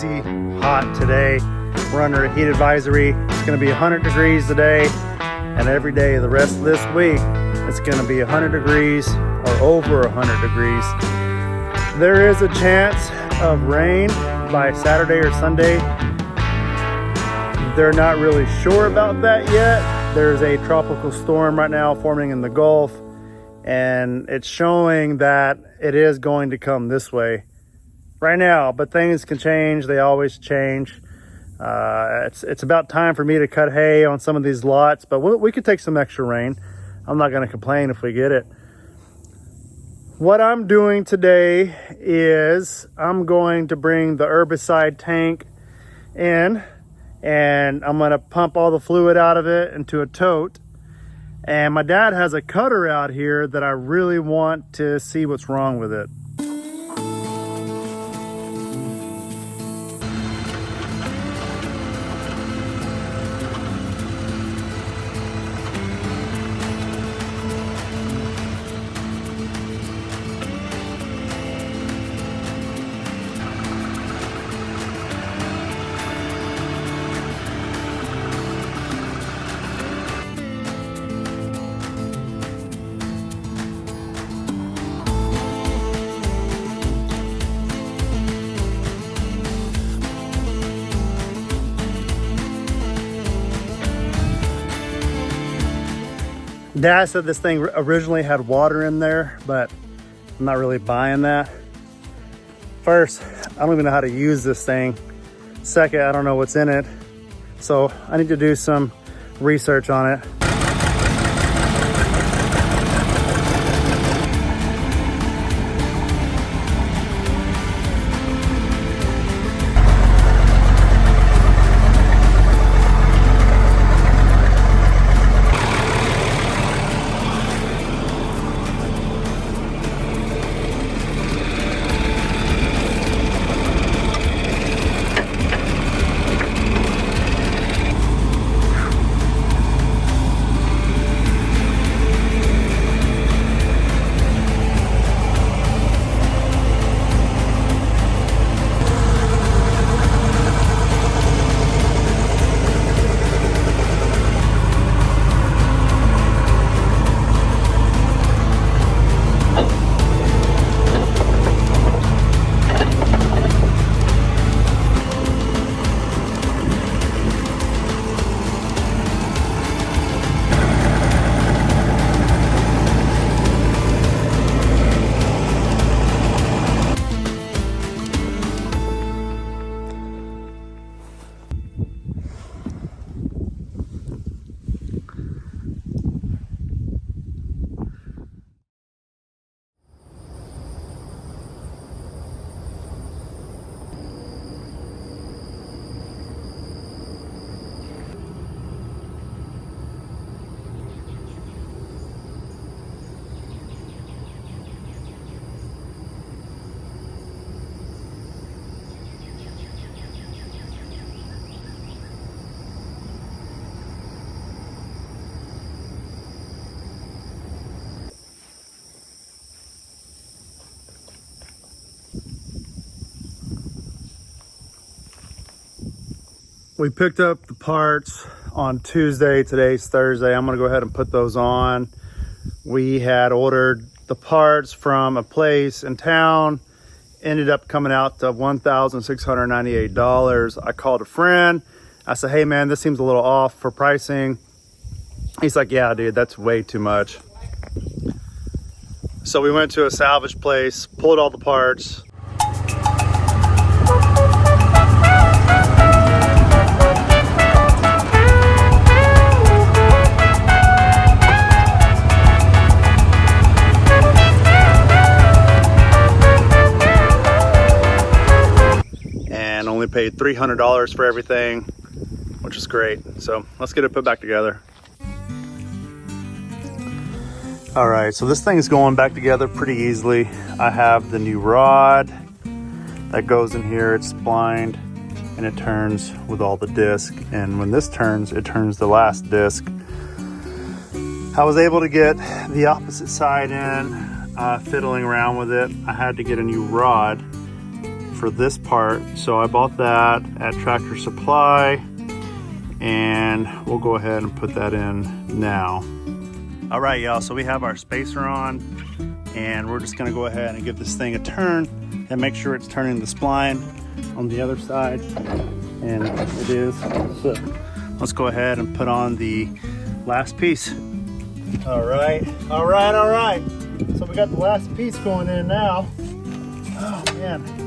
crazy hot today. We're under a heat advisory. It's going to be 100 degrees today, and every day the rest of this week it's going to be 100 degrees or over 100 degrees. There is a chance of rain by Saturday or Sunday. They're not really sure about that yet. There's a tropical storm right now forming in the Gulf, and it's showing that it is going to come this way right now, but things can change. They always change. It's about time for me to cut hay on some of these lots, but we could take some extra rain. I'm not going to complain if we get it. What I'm doing today is I'm going to bring the herbicide tank in, and I'm going to pump all the fluid out of it into a tote. And my dad has a cutter out here that I really want to see what's wrong with it. Dad said this thing originally had water in there, but I'm not really buying that. First, I don't even know how to use this thing. Second, I don't know what's in it. So I need to do some research on it. We picked up the parts on Tuesday. Today's Thursday. I'm gonna go ahead and put those on. We had ordered the parts from a place in town. Ended up coming out to $1,698. I called a friend. I said, hey man, this seems a little off for pricing. He's like, yeah, dude, that's way too much. So we went to a salvage place, pulled all the parts. Only paid $300 for everything, which is great. So let's get it put back together. All right, so this thing is going back together pretty easily. I have the new rod that goes in here. It's splined and it turns with all the disc. And when this turns, it turns the last disc. I was able to get the opposite side in, fiddling around with it. I had to get a new rod for this part. So I bought that at Tractor Supply, and we'll go ahead and put that in now. All right, y'all, so we have our spacer on, and we're just gonna go ahead and give this thing a turn and make sure it's turning the spline on the other side, and it is. So let's go ahead and put on the last piece. All right. So we got the last piece going in now. Oh man,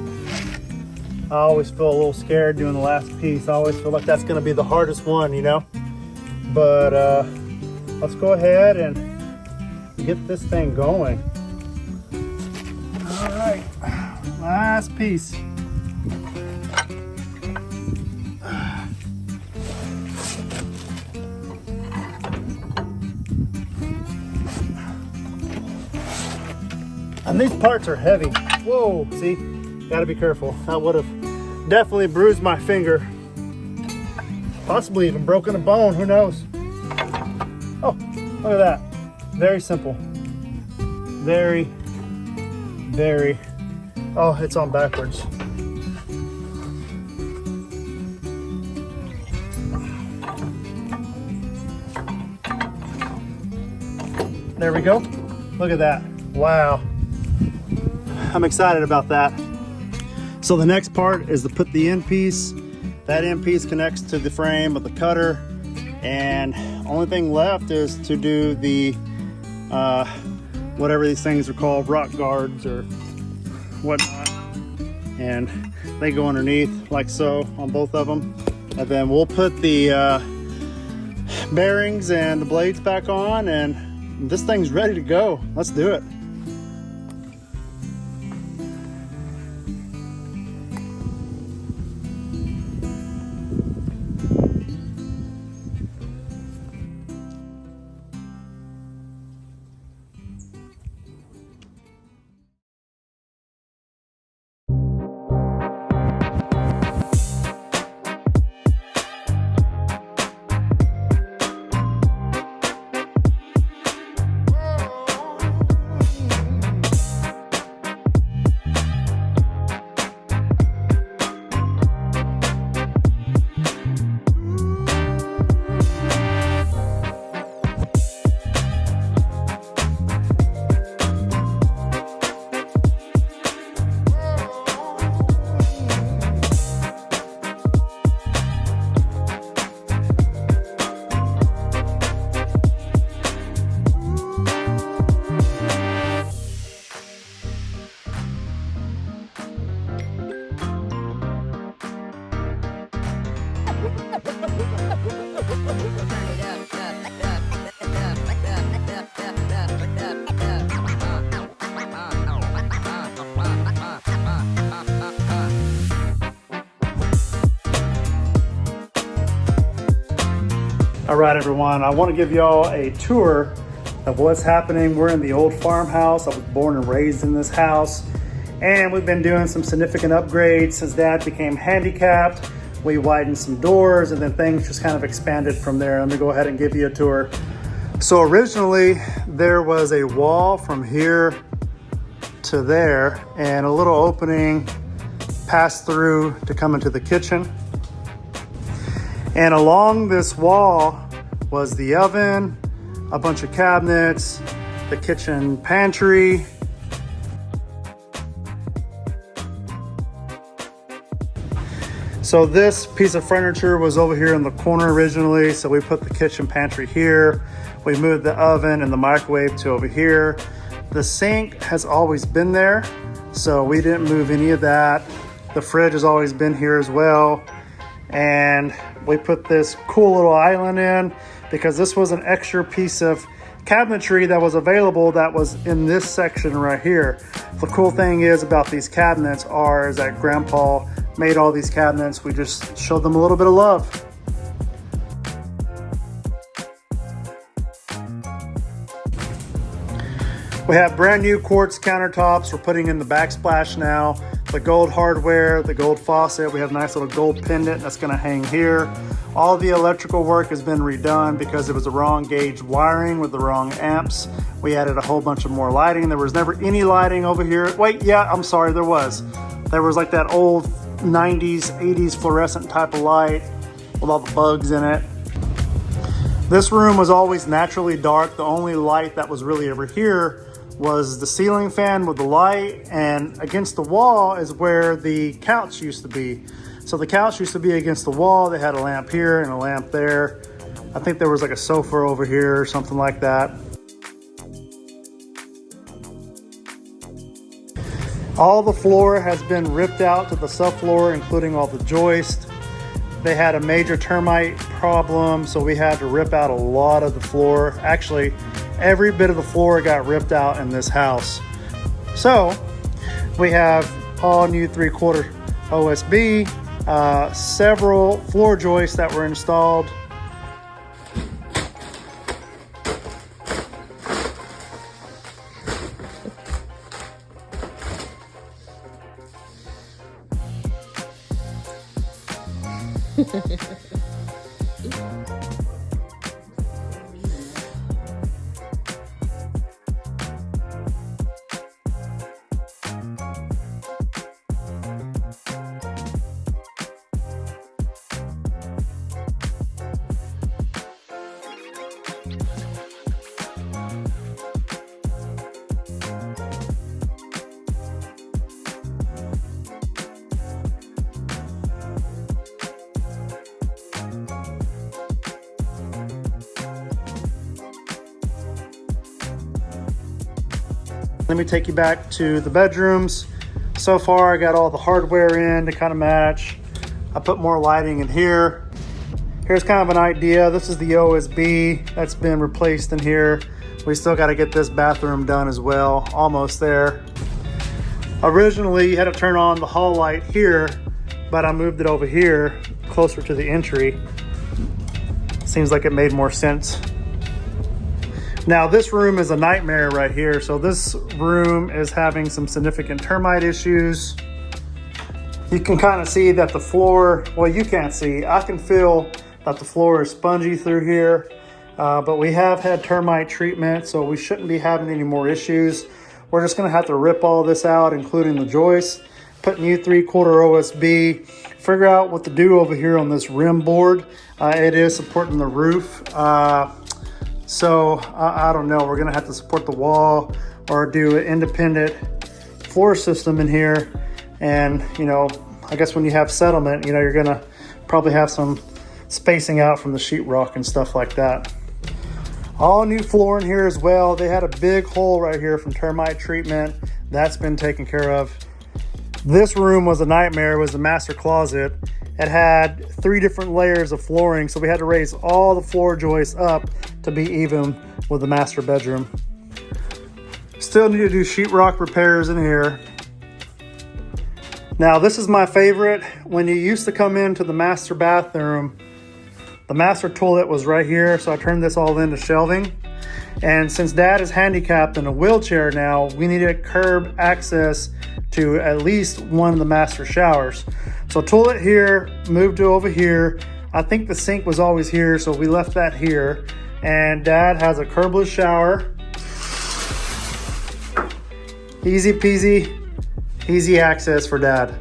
I always feel a little scared doing the last piece. I always feel like that's gonna be the hardest one, you know? But let's go ahead and get this thing going. All right, last piece. And these parts are heavy. Whoa, see, gotta be careful. That would have definitely bruised my finger. Possibly even broken a bone, who knows? Oh, look at that. Very simple. Very, oh, it's on backwards. There we go. Look at that. Wow. I'm excited about that. So the next part is to put the end piece. That end piece connects to the frame of the cutter, and only thing left is to do the whatever these things are called, rock guards or whatnot, and they go underneath like so on both of them, and then we'll put the bearings and the blades back on, and this thing's ready to go. Let's do it. All right, everyone, I want to give y'all a tour of what's happening. We're in the old farmhouse. I was born and raised in this house, and we've been doing some significant upgrades since Dad became handicapped. We widened some doors, and then things just kind of expanded from there. Let me go ahead and give you a tour. So originally, there was a wall from here to there, and a little opening passed through to come into the kitchen. And along this wall was the oven, a bunch of cabinets, the kitchen pantry. So this piece of furniture was over here in the corner originally, so we put the kitchen pantry here. We moved the oven and the microwave to over here. The sink has always been there, so we didn't move any of that. The fridge has always been here as well. And we put this cool little island in because this was an extra piece of cabinetry that was available that was in this section right here. The cool thing is about these cabinets is that Grandpa made all these cabinets. We just showed them a little bit of love. We have brand new quartz countertops. We're putting in the backsplash now. The gold hardware, the gold faucet. We have a nice little gold pendant that's gonna hang here. All the electrical work has been redone because it was the wrong gauge wiring with the wrong amps. We added a whole bunch of more lighting. There was never any lighting over here. Wait, yeah, I'm sorry, there was. There was like that old 90s, 80s fluorescent type of light with all the bugs in it. This room was always naturally dark. The only light that was really over here was the ceiling fan with the light, and against the wall is where the couch used to be. So the couch used to be against the wall. They had a lamp here and a lamp there. I think there was like a sofa over here or something like that. All the floor has been ripped out to the subfloor, including all the joists. They had a major termite problem, so we had to rip out a lot of the floor. Actually, every bit of the floor got ripped out in this house. So we have all new 3/4 OSB, several floor joists that were installed. Let me take you back to the bedrooms. So far, I got all the hardware in to kind of match. I put more lighting in here. Here's kind of an idea. This is the OSB that's been replaced in here. We still got to get this bathroom done as well. Almost there. Originally, you had to turn on the hall light here, but I moved it over here, closer to the entry. Seems like it made more sense. Now this room is a nightmare right here. So this room is having some significant termite issues. You can kind of see that the floor, well, you can't see, I can feel that the floor is spongy through here, but we have had termite treatment, so we shouldn't be having any more issues. We're just gonna have to rip all this out, including the joists, put new 3/4 OSB, figure out what to do over here on this rim board. It is supporting the roof. So I don't know, we're gonna have to support the wall or do an independent floor system in here. And you know, I guess when you have settlement, you know, you're gonna probably have some spacing out from the sheetrock and stuff like that. All new floor in here as well. They had a big hole right here from termite treatment. That's been taken care of. This room was a nightmare. It was the master closet. It had 3 different layers of flooring, so we had to raise all the floor joists up to be even with the master bedroom. Still need to do sheetrock repairs in here. Now this is my favorite. When you used to come into the master bathroom, the master toilet was right here, so I turned this all into shelving. And since Dad is handicapped in a wheelchair now, we needed curb access to at least one of the master showers. So toilet here, moved to over here. I think the sink was always here, so we left that here. And Dad has a curbless shower. Easy peasy, easy access for Dad.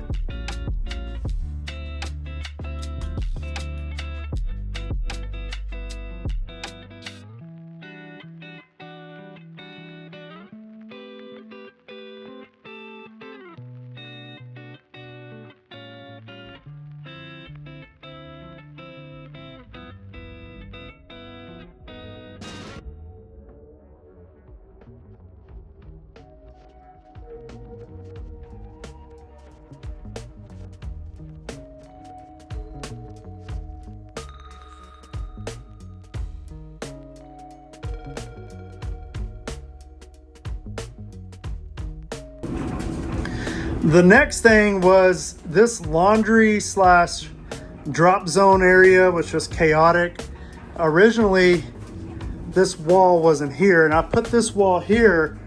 The next thing was this laundry slash drop zone area was just chaotic. Originally, this wall wasn't here, and I put this wall here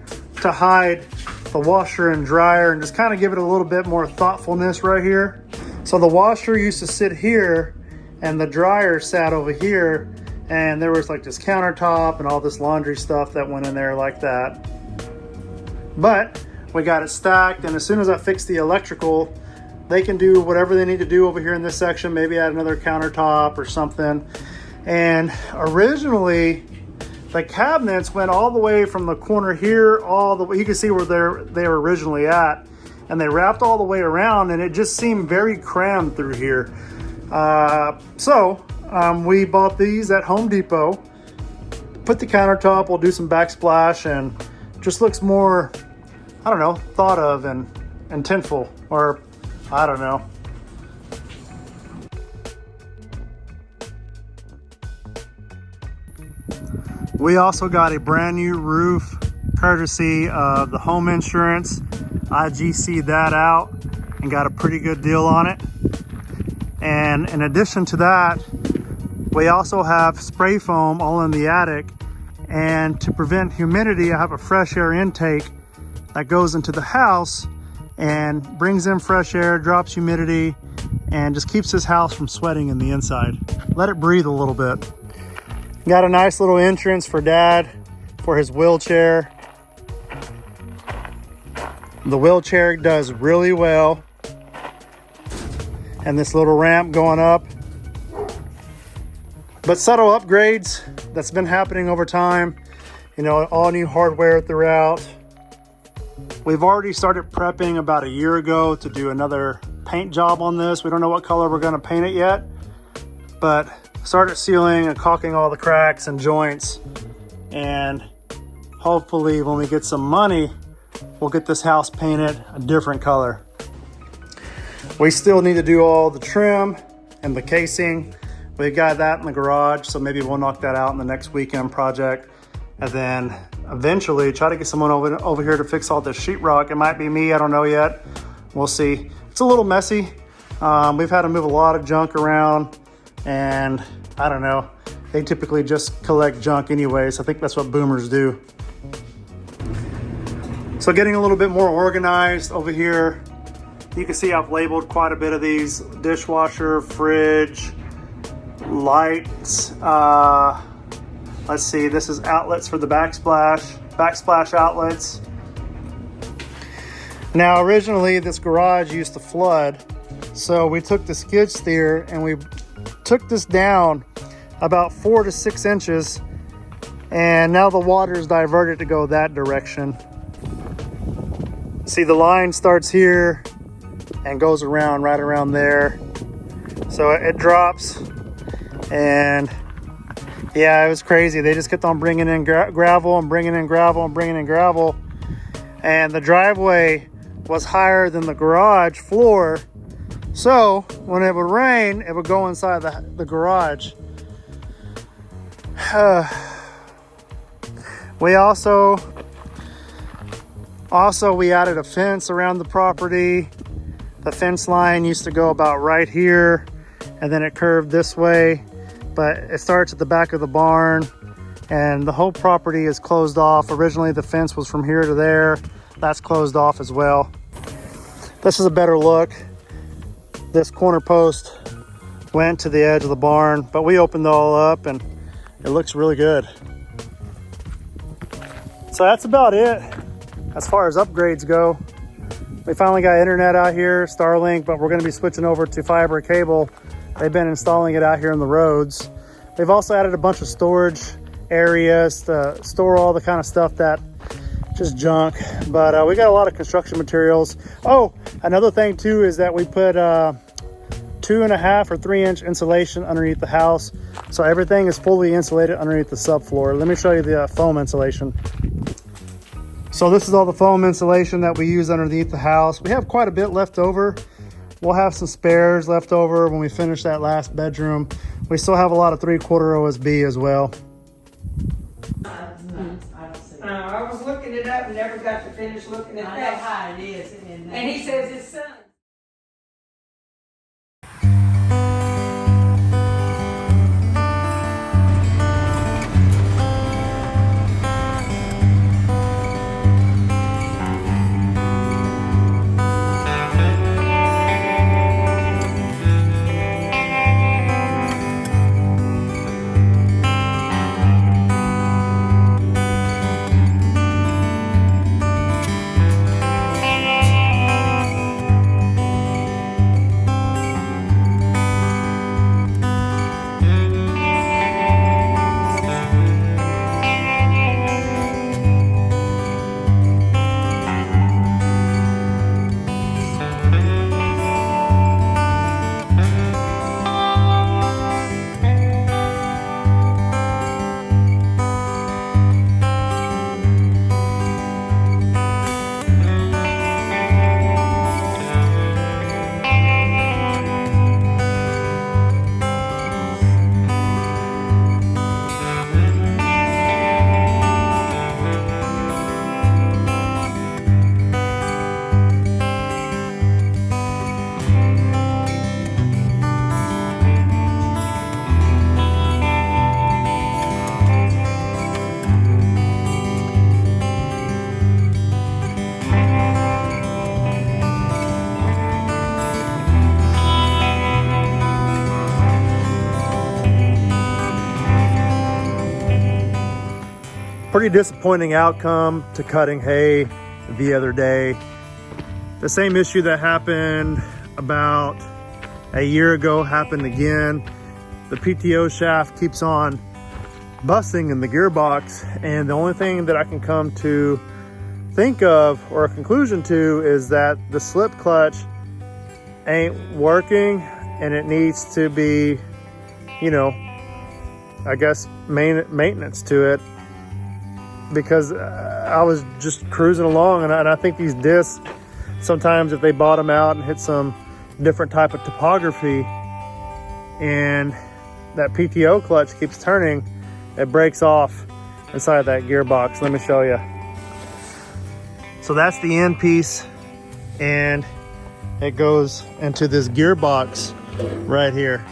to hide the washer and dryer and just kind of give it a little bit more thoughtfulness right here. So the washer used to sit here and the dryer sat over here, and there was like this countertop and all this laundry stuff that went in there like that. But We got it stacked, and as soon as I fix the electrical, they can do whatever they need to do over here in this section, maybe add another countertop or something. And originally, the cabinets went all the way from the corner here, all the way, you can see where they were originally at, and they wrapped all the way around, and it just seemed very crammed through here. So we bought these at Home Depot, put the countertop, we'll do some backsplash, and just looks more, I don't know, thought of and intentful, or I don't know. We also got a brand new roof courtesy of the home insurance. I GC'd that out and got a pretty good deal on it. And in addition to that, we also have spray foam all in the attic. And to prevent humidity, I have a fresh air intake that goes into the house and brings in fresh air, drops humidity, and just keeps this house from sweating in the inside. Let it breathe a little bit. Got a nice little entrance for Dad for his wheelchair. The wheelchair does really well. And this little ramp going up. But subtle upgrades that's been happening over time. You know, all new hardware throughout. We've already started prepping about a year ago to do another paint job on this. We don't know what color we're going to paint it yet, but started sealing and caulking all the cracks and joints, and hopefully when we get some money, we'll get this house painted a different color. We still need to do all the trim and the casing. We got that in the garage, so maybe we'll knock that out in the next weekend project, and then eventually try to get someone over here to fix all this sheetrock. It might be me, I don't know yet. We'll see. It's a little messy. We've had to move a lot of junk around, and I don't know. They typically just collect junk anyways. I think that's what boomers do. So getting a little bit more organized over here. You can see I've labeled quite a bit of these: dishwasher, fridge, lights. Let's see, this is outlets for the backsplash outlets. Now originally this garage used to flood, so we took the skid steer and we took this down about 4 to 6 inches, and now the water is diverted to go that direction. See, the line starts here and goes around right around there, so it drops. And yeah, it was crazy. They just kept on bringing in gravel and bringing in gravel and bringing in gravel. And the driveway was higher than the garage floor. So when it would rain, it would go inside the garage. We also we added a fence around the property. The fence line used to go about right here, and then it curved this way. But it starts at the back of the barn, and the whole property is closed off. Originally the fence was from here to there. That's closed off as well. This is a better look. This corner post went to the edge of the barn, but we opened it all up and it looks really good. So that's about it as far as upgrades go. We finally got internet out here, Starlink, but we're going to be switching over to fiber cable. They've been installing it out here in the roads. They've also added a bunch of storage areas to store all the kind of stuff that just junk. But we got a lot of construction materials. Oh, another thing too is that we put 2.5 or 3 inch insulation underneath the house. So everything is fully insulated underneath the subfloor. Let me show you the foam insulation. So this is all the foam insulation that we use underneath the house. We have quite a bit left over. We'll have some spares left over when we finish that last bedroom. We still have a lot of 3/4 OSB as well. I was looking it up and never got to finish looking at that. That's how it is. And he says his son. Pretty disappointing outcome to cutting hay the other day. The same issue that happened about a year ago happened again. The PTO shaft keeps on busting in the gearbox, and the only thing that I can come to think of or a conclusion to is that the slip clutch ain't working and it needs to be, you know, I guess maintenance to it, because I was just cruising along, and I think these discs, sometimes if they bottom out and hit some different type of topography and that PTO clutch keeps turning, it breaks off inside that gearbox. Let me show you. So that's the end piece, and it goes into this gearbox right here.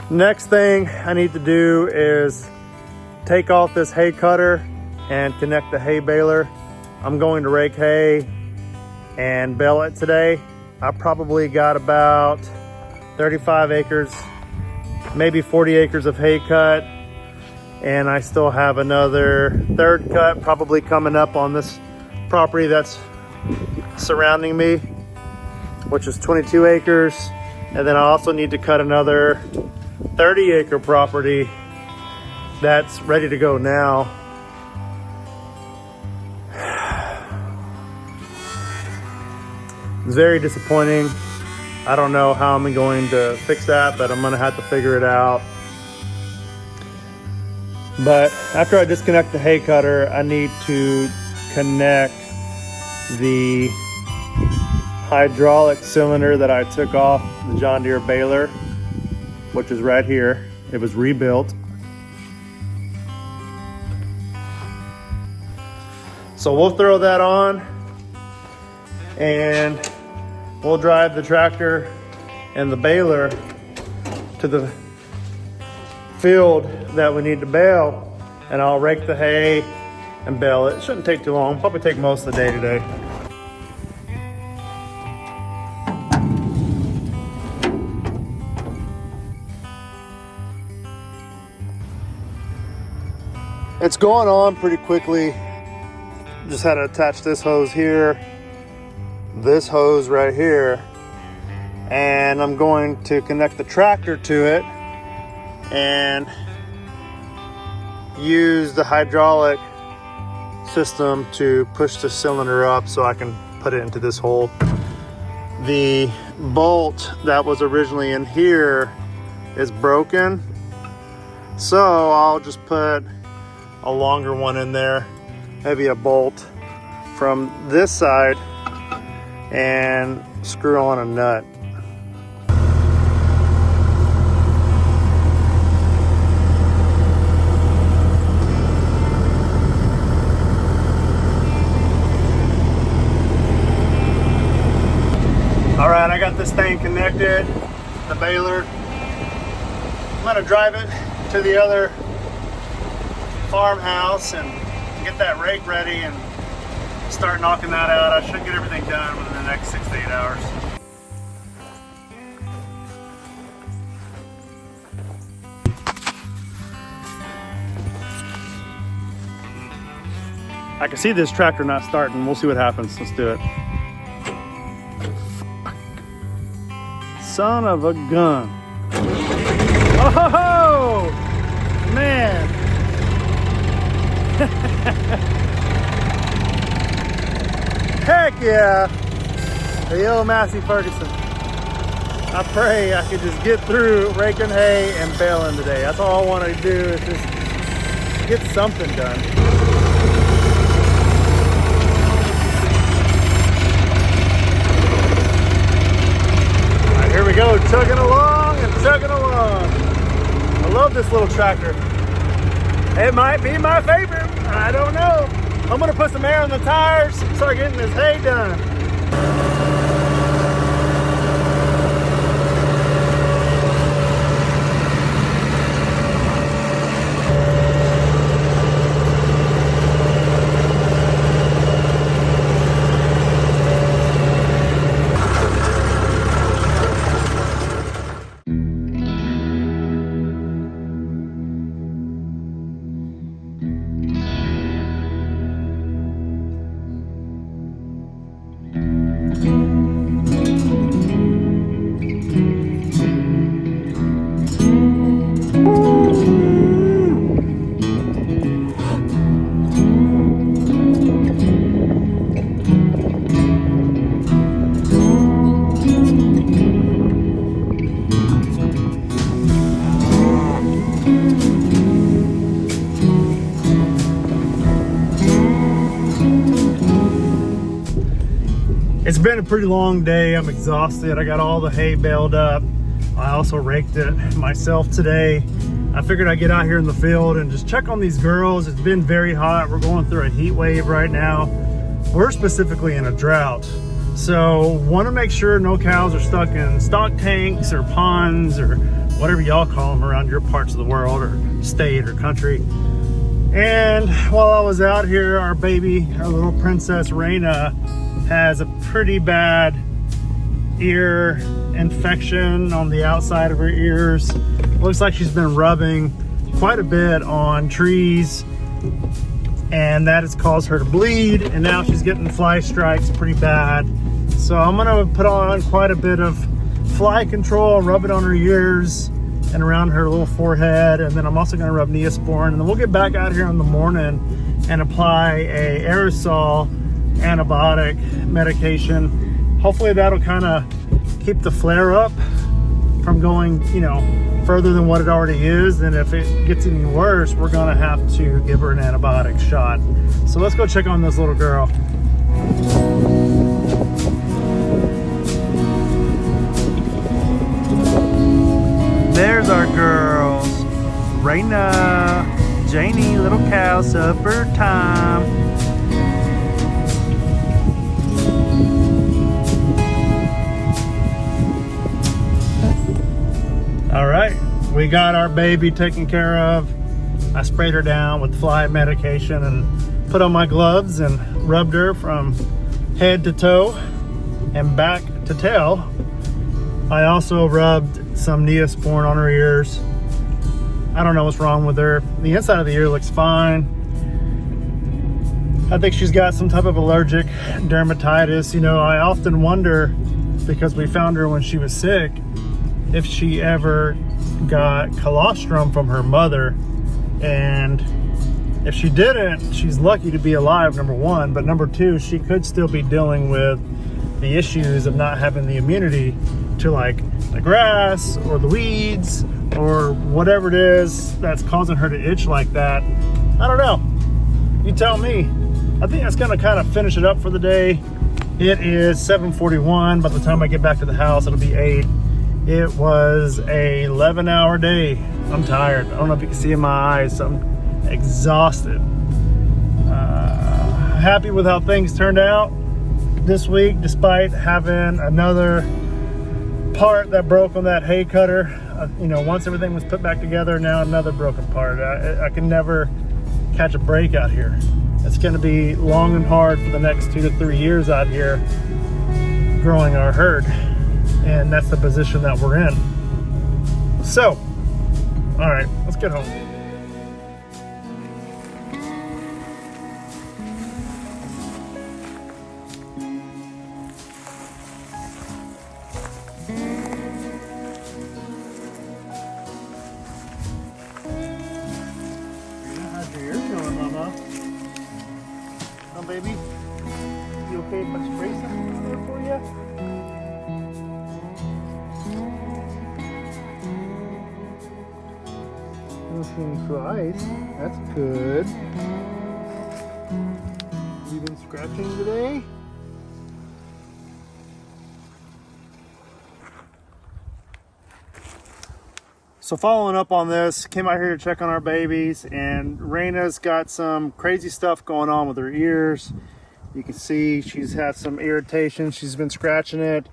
Next thing I need to do is take off this hay cutter and connect the hay baler. I'm going to rake hay and bale it today. I probably got about 35 acres, maybe 40 acres of hay cut, and I still have another third cut probably coming up on this property that's surrounding me, which is 22 acres. And then I also need to cut another 30-acre property that's ready to go now. It's very disappointing. I don't know how I'm going to fix that, but I'm gonna have to figure it out. But after I disconnect the hay cutter, I need to connect the hydraulic cylinder that I took off the John Deere baler, which is right here. It was rebuilt. So we'll throw that on and we'll drive the tractor and the baler to the field that we need to bale, and I'll rake the hay and bale it. It shouldn't take too long, probably take most of the day today. It's going on pretty quickly. Just had to attach this hose here, this hose right here, and I'm going to connect the tractor to it and use the hydraulic system to push the cylinder up so I can put it into this hole. The bolt that was originally in here is broken, so I'll just put a longer one in there, maybe a bolt from this side, and screw on a nut. All right, I got this thing connected, the baler. I'm gonna drive it to the other farmhouse and get that rake ready and start knocking that out. I should get everything done within the next 6 to 8 hours. I can see this tractor not starting. We'll see what happens. Let's do it. Son of a gun. Oh, man. Heck yeah. The old Massey Ferguson. I pray I could just get through raking hay and baling today. That's all I want to do, is just get something done. Here we go, chugging along and chugging along. I love this little tractor. It might be my favorite, I don't know. I'm gonna put some air on the tires, start getting this hay done. It's been a pretty long day. I'm exhausted. I got all the hay baled up. I also raked it myself today. I figured I'd get out here in the field and just check on these girls. It's been very hot. We're going through a heat wave right now. We're specifically in a drought. So want to make sure no cows are stuck in stock tanks or ponds or whatever y'all call them around your parts of the world or state or country. And while I was out here, our baby, our little princess Raina, has a pretty bad ear infection on the outside of her ears. Looks like she's been rubbing quite a bit on trees, and that has caused her to bleed, and now she's getting fly strikes pretty bad. So I'm gonna put on quite a bit of fly control, rub it on her ears and around her little forehead, and then I'm also gonna rub Neosporin, and then we'll get back out here in the morning and apply a aerosol antibiotic medication. Hopefully that'll kind of keep the flare up from going, you know, further than what it already is. And if it gets any worse, we're gonna have to give her an antibiotic shot. So let's go check on this little girl. There's our girls. Raina, Janie, little cow, supper time. All right, we got our baby taken care of. I sprayed her down with fly medication and put on my gloves and rubbed her from head to toe and back to tail. I also rubbed some Neosporin on her ears. I don't know what's wrong with her. The inside of the ear looks fine. I think she's got some type of allergic dermatitis. You know, I often wonder, because we found her when she was sick, if she ever got colostrum from her mother. And if she didn't, she's lucky to be alive, number one. But number two, she could still be dealing with the issues of not having the immunity to like the grass or the weeds or whatever it is that's causing her to itch like that. I don't know. You tell me. I think that's gonna kind of finish it up for the day. It is 7:41. By the time I get back to the house, it'll be 8. It was a 11-hour day. I'm tired. I don't know if you can see in my eyes. I'm exhausted. Happy with how things turned out this week, despite having another part that broke on that hay cutter. You know, once everything was put back together, now another broken part. I can never catch a break out here. It's going to be long and hard for the next 2 to 3 years out here growing our herd. And that's the position that we're in. So, all right, let's get home. How's your ear doing, Mama? Oh, baby? You okay if I spray something there for you? Looking flies. That's good. You been scratching today? So following up on this, came out here to check on our babies, and Raina's got some crazy stuff going on with her ears. You can see she's had some irritation. She's been scratching it.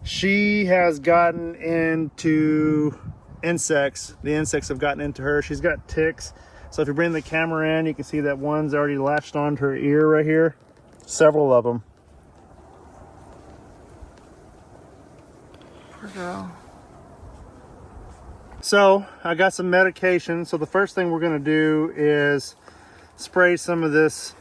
She has gotten into insects. The insects have gotten into her. She's got ticks. So if you bring the camera in, you can see that one's already latched onto her ear right here. Several of them. Poor girl. So I got some medication. So the first thing we're going to do is spray some of this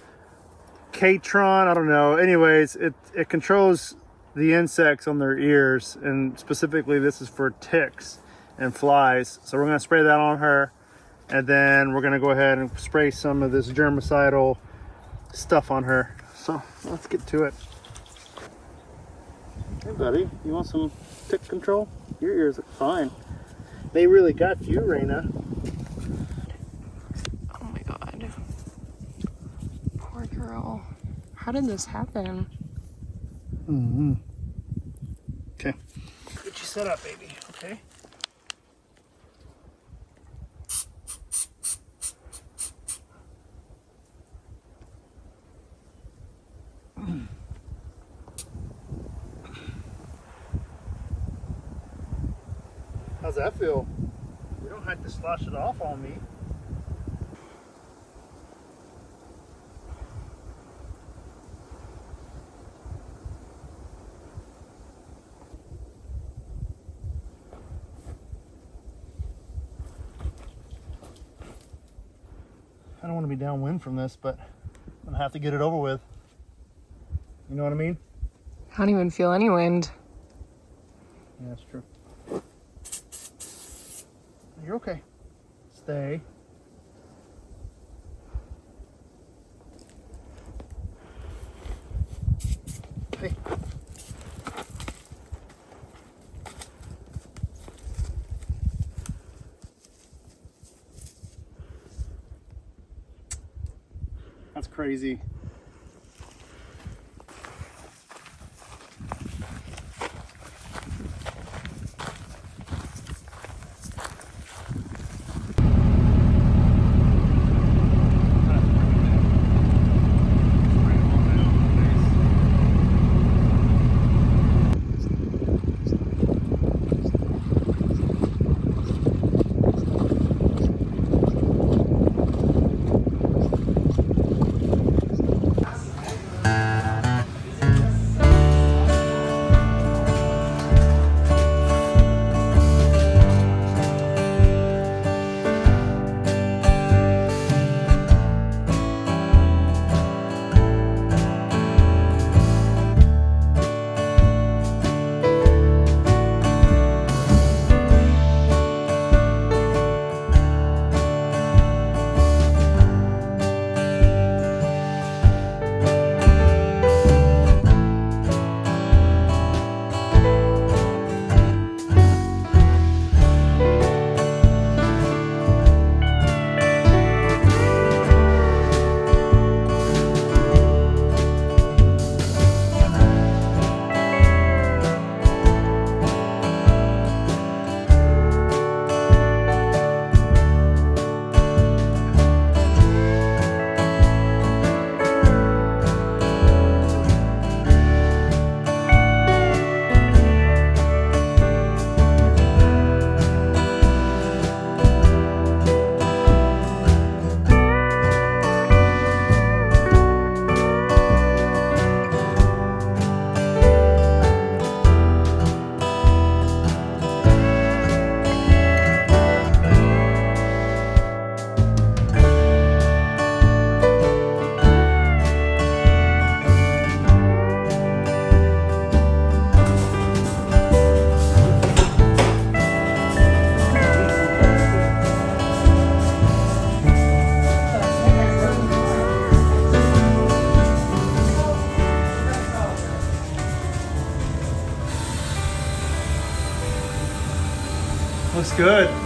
Catron. I don't know. Anyways, it controls the insects on their ears, and specifically this is for ticks and flies. So we're going to spray that on her, and then we're going to go ahead and spray some of this germicidal stuff on her. So let's get to it. Hey buddy, you want some tick control? Your ears look fine. They really got you, Raina. Oh my god. Poor girl. How did this happen? Mm-hmm. Okay. Get you set up, baby. Okay. How's that feel? You don't have to slosh it off on me. I don't want to be downwind from this, but I'm gonna have to get it over with. You know what I mean? I don't even feel any wind. Yeah, that's true. You're okay. Stay. Hey. That's crazy. Looks good.